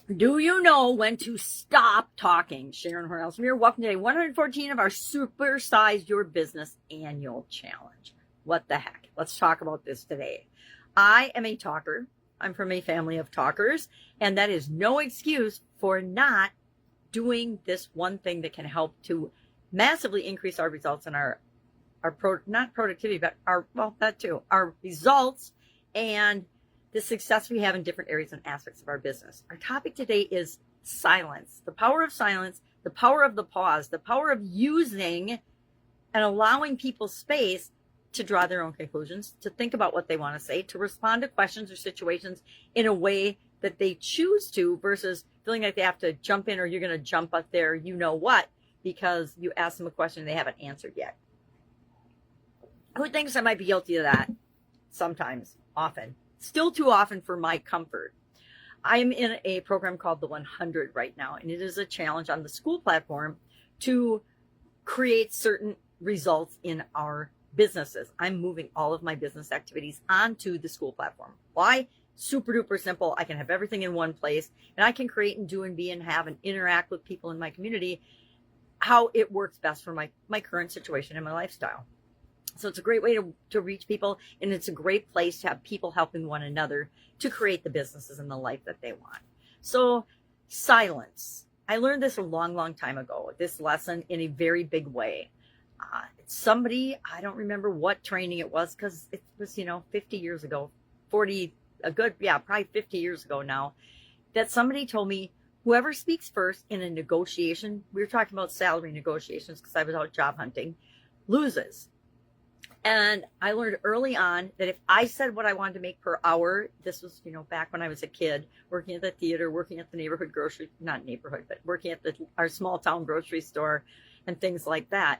Do you know when to stop talking? Sharon Horne-Ellstrom here. Welcome to day 114 of our Supersize Your Business Annual Challenge. What the heck? Let's talk about this today. I am a talker. I'm from a family of talkers, and that is no excuse for not doing this one thing that can help to massively increase our results and not productivity, but our results and the success we have in different areas and aspects of our business. Our topic today is silence, the power of silence, the power of the pause, the power of using and allowing people space to draw their own conclusions, to think about what they want to say, to respond to questions or situations in a way that they choose to versus feeling like they have to jump in or you're going to jump up there, you know what, because you asked them a question they haven't answered yet. Who thinks I might be guilty of that? Sometimes, often. Still too often for my comfort. I am in a program called the 100 right now, and it is a challenge on the school platform to create certain results in our businesses. I'm moving all of my business activities onto the school platform. Why? Super duper simple. I can have everything in one place, and I can create and do and be and have and interact with people in my community how it works best for my current situation and my lifestyle. So it's a great way to reach people, and it's a great place to have people helping one another to create the businesses and the life that they want. So silence. I learned this a long, long time ago, this lesson in a very big way. Somebody, I don't remember what training it was because it was, 50 years ago, probably 50 years ago now, that somebody told me, whoever speaks first in a negotiation, we were talking about salary negotiations because I was out job hunting, loses. And I learned early on that if I said what I wanted to make per hour, this was, back when I was a kid, working at the theater, working at the neighborhood grocery, not neighborhood, but working at our small town grocery store and things like that,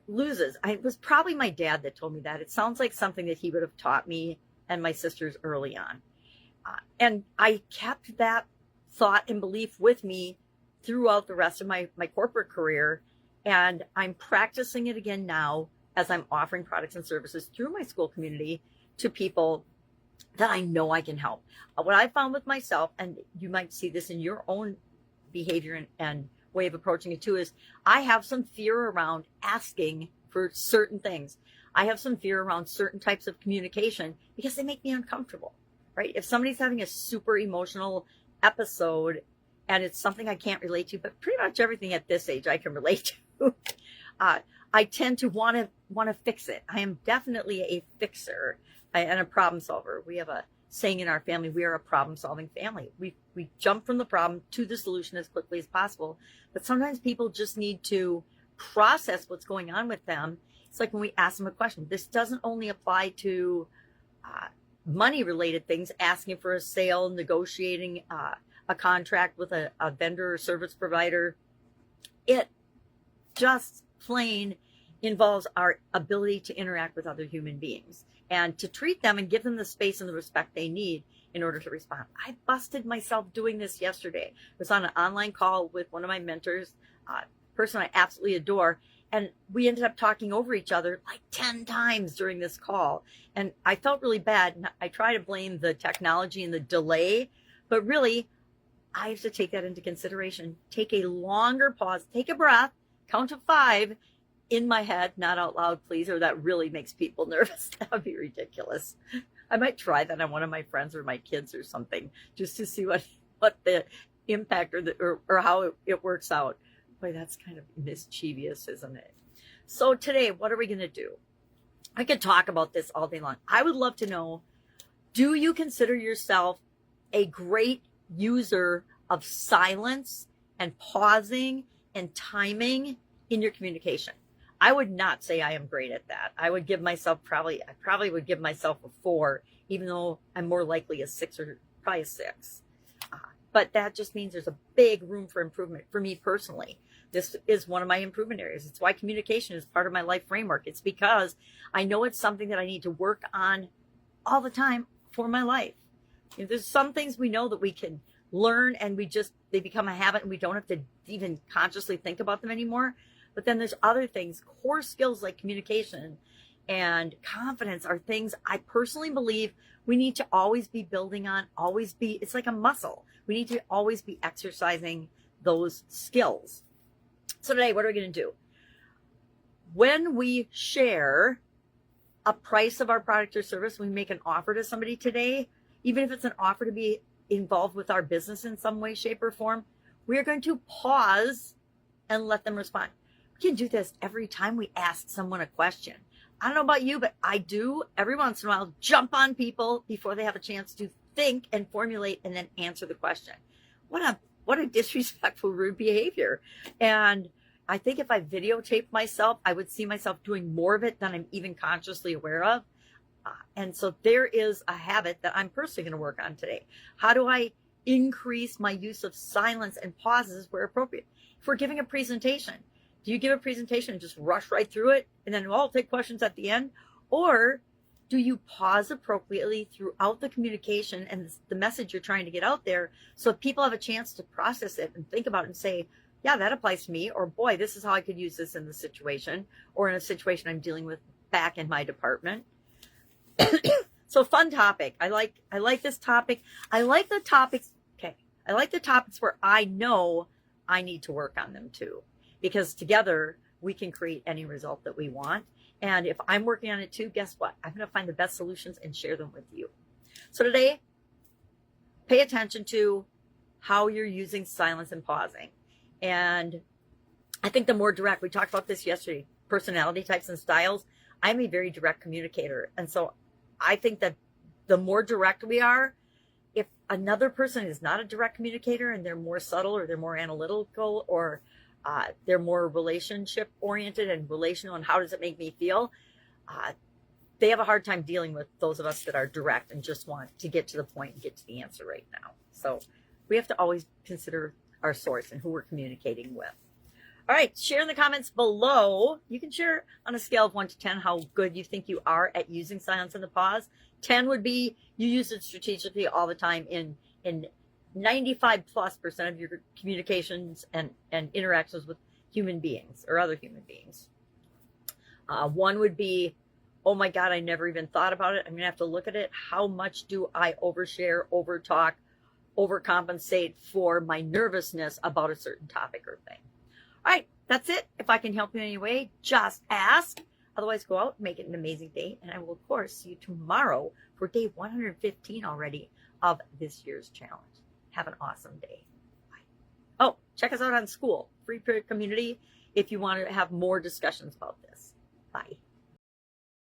loses. It was probably my dad that told me that. It sounds like something that he would have taught me and my sisters early on. And I kept that thought and belief with me throughout the rest of my corporate career. And I'm practicing it again now as I'm offering products and services through my school community to people that I know I can help. What I found with myself, and you might see this in your own behavior and way of approaching it too, is I have some fear around asking for certain things. I have some fear around certain types of communication because they make me uncomfortable, right? If somebody's having a super emotional episode and it's something I can't relate to, but pretty much everything at this age I can relate to, I tend to want to fix it. I am definitely a fixer and a problem solver. We have a saying in our family, we are a problem-solving family. We jump from the problem to the solution as quickly as possible. But sometimes people just need to process what's going on with them. It's like when we ask them a question. This doesn't only apply to money-related things, asking for a sale, negotiating a contract with a vendor or service provider. It just plain involves our ability to interact with other human beings and to treat them and give them the space and the respect they need in order to respond. I busted myself doing this yesterday. I was on an online call with one of my mentors, a person I absolutely adore, and we ended up talking over each other like 10 times during this call. And I felt really bad. And I try to blame the technology and the delay, but really, I have to take that into consideration. Take a longer pause, take a breath, count to 5 in my head, not out loud, please, or that really makes people nervous. That would be ridiculous. I might try that on one of my friends or my kids or something, just to see what the impact or how it works out. Boy, that's kind of mischievous, isn't it? So today, what are we going to do? I could talk about this all day long. I would love to know, do you consider yourself a great user of silence and pausing and timing in your communication? I would not say I am great at that. I would give myself I probably would give myself a 4, even though I'm more likely a 6 or probably a 6. But that just means there's a big room for improvement for me personally. This is one of my improvement areas. It's why communication is part of my life framework. It's because I know it's something that I need to work on all the time for my life. There's some things we know that we can learn and they become a habit and we don't have to even consciously think about them anymore. But then there's other things, core skills like communication and confidence are things I personally believe we need to always be building on, it's like a muscle. We need to always be exercising those skills. So today, what are we going to do? When we share a price of our product or service, we make an offer to somebody today, even if it's an offer to be involved with our business in some way, shape, or form, we are going to pause and let them respond. We can do this every time we ask someone a question. I don't know about you, but I do every once in a while jump on people before they have a chance to think and formulate and then answer the question. What a disrespectful, rude behavior. And I think if I videotaped myself, I would see myself doing more of it than I'm even consciously aware of. And so there is a habit that I'm personally going to work on today. How do I increase my use of silence and pauses where appropriate? If we're giving a presentation, do you give a presentation and just rush right through it and then I'll take questions at the end? Or do you pause appropriately throughout the communication and the message you're trying to get out there so people have a chance to process it and think about it and say, yeah, that applies to me, or boy, this is how I could use this in the situation or in a situation I'm dealing with back in my department. So fun topic. I like this topic. I like the topics. Okay. I like the topics where I know I need to work on them too, because together we can create any result that we want. And if I'm working on it too, guess what? I'm going to find the best solutions and share them with you. So today, pay attention to how you're using silence and pausing. And I think the more direct, we talked about this yesterday, personality types and styles. I'm a very direct communicator. And so I think that the more direct we are, if another person is not a direct communicator and they're more subtle or they're more analytical or they're more relationship oriented and relational and how does it make me feel, they have a hard time dealing with those of us that are direct and just want to get to the point and get to the answer right now. So we have to always consider our source and who we're communicating with. All right, share in the comments below. You can share on a scale of 1 to 10 how good you think you are at using silence and the pause. 10 would be you use it strategically all the time in 95+% of your communications and interactions with human beings or other human beings. 1 would be, oh my God, I never even thought about it. I'm going to have to look at it. How much do I overshare, overtalk, overcompensate for my nervousness about a certain topic or thing? All right, that's it. If I can help you in any way, just ask. Otherwise, go out, make it an amazing day. And I will, of course, see you tomorrow for day 115 already of this year's challenge. Have an awesome day. Bye. Oh, check us out on School, free peer community, if you want to have more discussions about this. Bye.